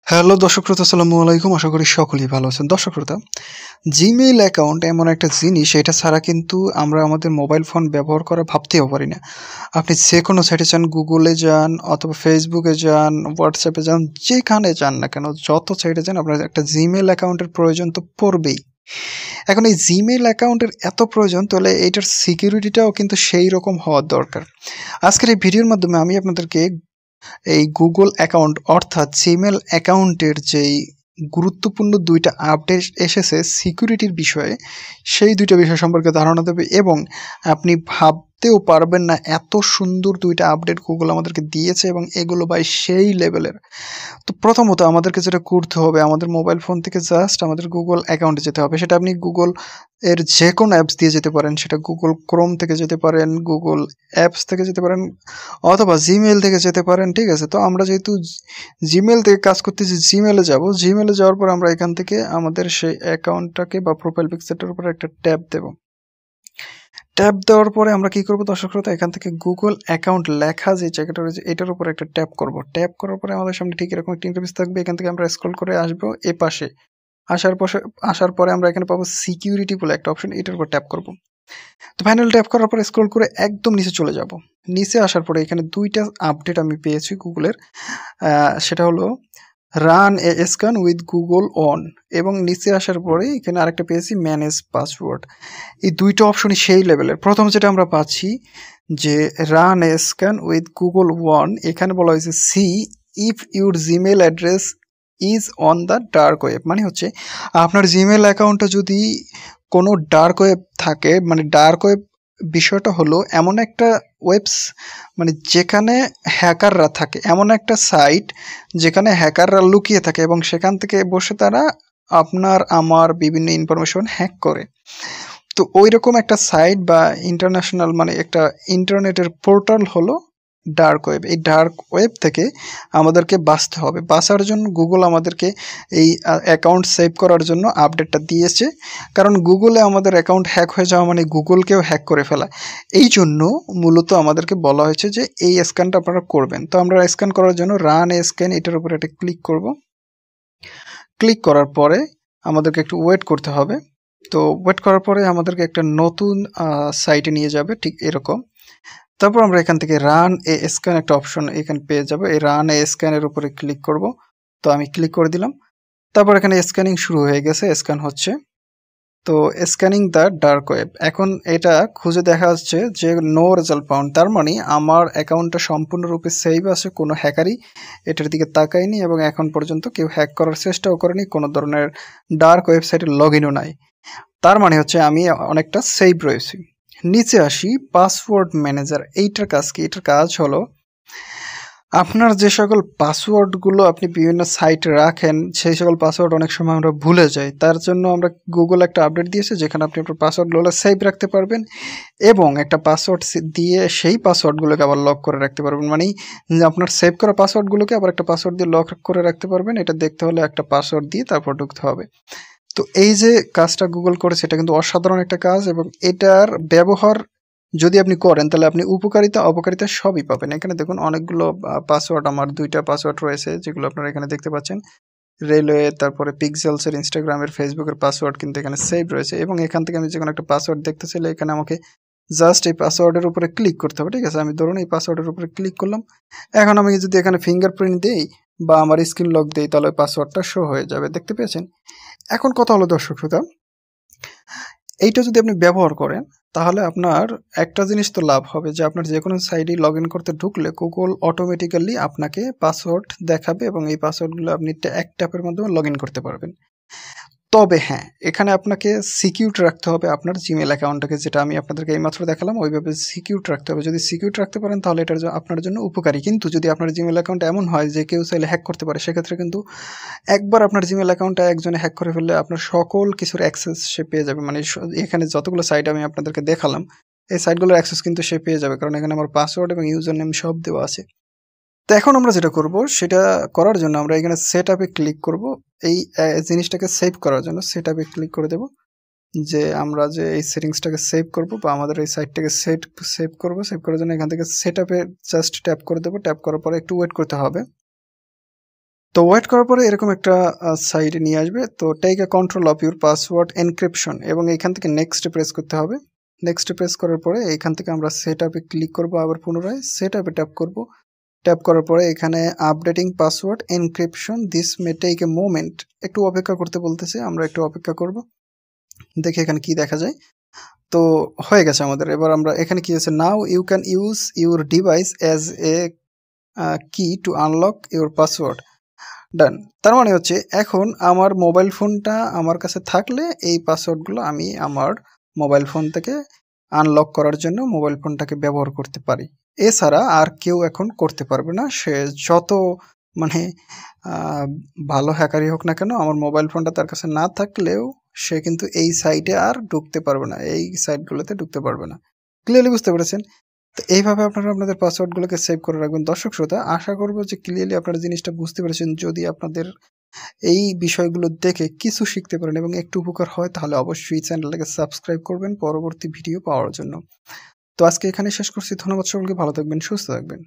Hello দর্শক শ্রোতা, আসসালামু আলাইকুম। আশা করি সকলেই ভালো আছেন। দর্শক শ্রোতা, জিমেইল অ্যাকাউন্ট এমন একটা জিনিস, এটা ছাড়া কিন্তু আমরা আমাদের মোবাইল ফোন ব্যবহার করা ভাবতেও পারি না। আপনি যেকোনো সাইটে যান, গুগলে যান অথবা ফেসবুকে যান, হোয়াটসঅ্যাপে যান, যেখানে যান না কেন, যত সাইটে যান, আপনার একটা জিমেইল অ্যাকাউন্টের প্রয়োজন তো পড়বেই। এখন এই জিমেইল অ্যাকাউন্টের এত প্রয়োজন, তাহলে এইটার সিকিউরিটিটাও কিন্তু সেই রকম হওয়ার দরকার। আজকের এই ভিডিওর মাধ্যমে আমি আপনাদেরকে এই গুগল অ্যাকাউন্ট অর্থাৎ জিমেল অ্যাকাউন্টের যেই গুরুত্বপূর্ণ দুইটা আপডেট এসেছে সিকিউরিটির বিষয়ে, সেই দুইটা বিষয় সম্পর্কে ধারণা দেবে এবং আপনি ভাবতেও পারবেন না এত সুন্দর দুইটা আপডেট গুগল আমাদেরকে দিয়েছে এবং এগুলো ভাই সেই লেভেলের। তো প্রথমত আমাদেরকে যেটা করতে হবে, আমাদের মোবাইল ফোন থেকে জাস্ট আমাদের গুগল অ্যাকাউন্টে যেতে হবে। সেটা আপনি গুগল এর যে কোনো অ্যাপস দিয়ে যেতে পারেন, সেটা গুগল ক্রোম থেকে যেতে পারেন, গুগল অ্যাপস থেকে যেতে পারেন অথবা জিমেল থেকে যেতে পারেন। ঠিক আছে, তো আমরা যেহেতু জিমেল থেকে কাজ করতেছি, জিমেলে যাব। জিমেলে যাওয়ার পর আমরা এখান থেকে আমাদের সেই অ্যাকাউন্টটাকে বা প্রোফাইল পিকচারটার উপর একটা ট্যাপ দেব। ট্যাপ দেওয়ার পরে আমরা কি করব দর্শক শ্রোতা, এখান থেকে গুগল অ্যাকাউন্ট লেখা যে জায়গাটা রয়েছে এটার উপর একটা ট্যাপ করব। ট্যাপ করার পরে আমাদের সামনে ঠিক এরকম একটা ইন্টারফেস থাকবে। এখান থেকে আমরা স্ক্রল করে আসবো এ পাশে। আসার পরে আমরা এখানে পাবো সিকিউরিটি বলে একটা অপশন, এটার উপর ট্যাপ করব। তো ফাইনাল ট্যাপ করার পরে স্ক্রল করে একদম নিচে চলে যাব। নিচে আসার পরে এখানে দুইটা আপডেট আমি পেয়েছি গুগলের। সেটা হলো run a scan with Google on, এবং নিচে আসার পরে এখানে আরেকটা পেয়েছি ম্যানেজ পাসওয়ার্ড। এই দুইটা অপশনই সেই লেভেলের। প্রথম যেটা আমরা পাচ্ছি যে run a scan with Google one, এখানে বলা হয়েছে see if your Gmail address is on the dark web, মানে হচ্ছে আপনার জিমেল অ্যাকাউন্টটা যদি কোনো ডার্ক ওয়েব থাকে, মানে ডার্ক ওয়েব বিষয়টা হলো এমন একটা ওয়েবস, মানে যেখানে হ্যাকাররা থাকে, এমন একটা সাইট যেখানে হ্যাকাররা লুকিয়ে থাকে এবং সেখান থেকে বসে তারা আপনার আমার বিভিন্ন ইনফরমেশন হ্যাক করে। তো ওই রকম একটা সাইট বা ইন্টারন্যাশনাল, মানে একটা ইন্টারনেটের পোর্টাল হলো ডার্ক ওয়েব। এই ডার্ক ওয়েব থেকে আমাদেরকে বাঁচতে হবে। বাঁচার জন্য গুগল আমাদেরকে এই অ্যাকাউন্ট সেভ করার জন্য আপডেটটা দিয়েছে। কারণ গুগলে আমাদের অ্যাকাউন্ট হ্যাক হয়ে যাওয়া মানে গুগলকেও হ্যাক করে ফেলা। এই জন্য মূলত আমাদেরকে বলা হয়েছে যে এই স্ক্যানটা আপনারা করবেন। তো আমরা স্ক্যান করার জন্য রান এ স্ক্যান এটার উপরে একটা ক্লিক করব। ক্লিক করার পরে আমাদেরকে একটু ওয়েট করতে হবে। তো ওয়েট করার পরে আমাদেরকে একটা নতুন সাইটে নিয়ে যাবে, ঠিক এরকম। তারপর আমরা এখান থেকে রান এ স্ক্যান একটা অপশন এখানে পেয়ে যাবো। এই রান এ স্ক্যানের উপরে ক্লিক করব। তো আমি ক্লিক করে দিলাম। তারপর এখানে স্ক্যানিং শুরু হয়ে গেছে, স্ক্যান হচ্ছে। তো স্ক্যানিং দ্য ডার্ক ওয়েব, এখন এটা খুঁজে দেখা যাচ্ছে যে নো রেজাল্ট পাউন্ড, তার মানে আমার অ্যাকাউন্টটা সম্পূর্ণরূপে সেভ আছে, কোনো হ্যাকারই এটার দিকে তাকায়নি এবং এখন পর্যন্ত কেউ হ্যাক করার চেষ্টাও করেনি, কোনো ধরনের ডার্ক ওয়েবসাইটে লগ ইনও নাই। তার মানে হচ্ছে আমি অনেকটা সেভ রয়েছি। নিচে আসি, পাসওয়ার্ড ম্যানেজার। এইটার কাজ কি? এটার কাজ হলো আপনার যে সকল পাসওয়ার্ডগুলো আপনি বিভিন্ন সাইটে রাখেন, সেই সকল পাসওয়ার্ড অনেক সময় আমরা ভুলে যাই। তার জন্য আমরা গুগল একটা আপডেট দিয়েছে যেখানে আপনি আপনার পাসওয়ার্ডগুলো সেভ রাখতে পারবেন এবং একটা পাসওয়ার্ড দিয়ে সেই পাসওয়ার্ডগুলোকে আবার লক করে রাখতে পারবেন। মানে আপনার সেভ করা পাসওয়ার্ডগুলোকে আবার একটা পাসওয়ার্ড দিয়ে লক করে রাখতে পারবেন। এটা দেখতে হলে একটা পাসওয়ার্ড দিয়ে তারপর ঢুকতে হবে। তো এই যে কাজটা গুগল করেছে, এটা কিন্তু অসাধারণ একটা কাজ এবং এটার ব্যবহার যদি আপনি করেন তাহলে আপনি উপকারিতা অপকারিতা সবই পাবেন। এখানে দেখুন অনেকগুলো পাসওয়ার্ড, আমার দুইটা পাসওয়ার্ড রয়েছে যেগুলো আপনারা এখানে দেখতে পাচ্ছেন। রেলওয়ে, তারপরে পিক্সেলসের, ইনস্টাগ্রামের, ফেসবুকের পাসওয়ার্ড কিন্তু এখানে সেভ রয়েছে এবং এখান থেকে আমি যে কোনো একটা পাসওয়ার্ড দেখতে চাইলে এখানে আমাকে জাস্ট এই পাসওয়ার্ডের উপরে ক্লিক করতে হবে। ঠিক আছে, আমি ধরুন এই পাসওয়ার্ডের উপরে ক্লিক করলাম। এখন আমি যদি এখানে ফিঙ্গারপ্রিন্ট দিই বা আমার স্ক্রিন লক দিই তাহলে পাসওয়ার্ডটা শো হয়ে যাবে, দেখতে পেয়েছেন। এখন কথা হলো দর্শক শ্রোতা, এইটা যদি আপনি ব্যবহার করেন তাহলে আপনার একটা জিনিস তো লাভ হবে যে আপনার যে কোনো সাইটে লগ ইন করতে ঢুকলে গুগল অটোমেটিক্যালি আপনাকে পাসওয়ার্ড দেখাবে এবং এই পাসওয়ার্ডগুলো আপনি এক ট্যাপের মাধ্যমে লগ ইন করতে পারবেন। তবে হ্যাঁ, এখানে আপনাকে সিকিউর রাখতে হবে আপনার জিমেল অ্যাকাউন্টটাকে, যেটা আমি আপনাদেরকে এইমাত্র দেখালাম ওইভাবে সিকিউর রাখতে হবে। যদি সিকিউর রাখতে পারেন তাহলে এটার আপনার জন্য উপকারী। কিন্তু যদি আপনার জিমেল অ্যাকাউন্ট এমন হয় যে কেউ চাইলে হ্যাক করতে পারে, সেক্ষেত্রে কিন্তু একবার আপনার জিমেল অ্যাকাউন্টটা একজনে হ্যাক করে ফেললে আপনার সকল কিছুর অ্যাক্সেস সে পেয়ে যাবে। মানে এখানে যতগুলো সাইট আমি আপনাদেরকে দেখালাম এই সাইটগুলোর অ্যাক্সেস কিন্তু সে পেয়ে যাবে, কারণ এখানে আমার পাসওয়ার্ড এবং ইউজার নেম সব দেওয়া আছে। তো এখন আমরা যেটা করব সেটা করার জন্য আমরা এখানে সেট আপে ক্লিক করব। এই জিনিসটাকে সেভ করার জন্য সেট আপে ক্লিক করে দেব, যে আমরা যে এই সেটিংসটাকে সেভ করব বা আমাদের এই সাইটটাকে সেভ করব। সেভ করার জন্য এখান থেকে সেট আপে জাস্ট ট্যাপ করে দেবো। ট্যাপ করার পরে একটু ওয়েট করতে হবে। তো ওয়েট করার পরে এরকম একটা সাইটে নিয়ে আসবে। তো take a control of your password encryption এবং এখান থেকে নেক্সটে প্রেস করতে হবে। নেক্সটে প্রেস করার পরে এখান থেকে আমরা সেট আপে ক্লিক করব, আবার পুনরায় সেট আপে ট্যাপ করব। ট্যাপ করার পরে এখানে updating password encryption this may take a moment, একটু অপেক্ষা করতে বলতেছে, আমরা একটু অপেক্ষা করব, দেখি এখানে কি দেখা যায়। তো হয়ে গেছে আমাদের। এবার আমরা এখানে কি আছে, now you can use your device as a key to unlock your password done. তার মানে হচ্ছে এখন আমার মোবাইল ফোনটা আমার কাছে থাকলে এই পাসওয়ার্ডগুলো আমি আমার মোবাইল ফোন থেকে আনলক করার জন্য মোবাইল ফোনটাকে ব্যবহার করতে পারি। এছাড়া আর কেউ এখন করতে পারবে না, সে যত মানে ভালো হ্যাকারই হোক না কেন, আমার মোবাইল ফোনটা তার কাছে না থাকলেও সে কিন্তু এই সাইটে আর ঢুকতে পারবে না, এই সাইটগুলোতে ঢুকতে পারবে না। ক্লিয়ারলি বুঝতে পেরেছেন? তো এইভাবে আপনারা আপনাদের পাসওয়ার্ডগুলোকে সেভ করে রাখবেন। দর্শক শ্রোতা, আশা করব যে ক্লিয়ারলি আপনারা জিনিসটা বুঝতে পেরেছেন। যদি আপনাদের এই বিষয়গুলো দেখে কিছু শিখতে পারেন এবং একটু উপকার হয়, তাহলে অবশ্যই চ্যানেলটাকে সাবস্ক্রাইব করবেন পরবর্তী ভিডিও পাওয়ার জন্য। তো আজকে এখানে শেষ করছি। ধন্যবাদ সকলকে, ভালো থাকবেন, সুস্থ থাকবেন।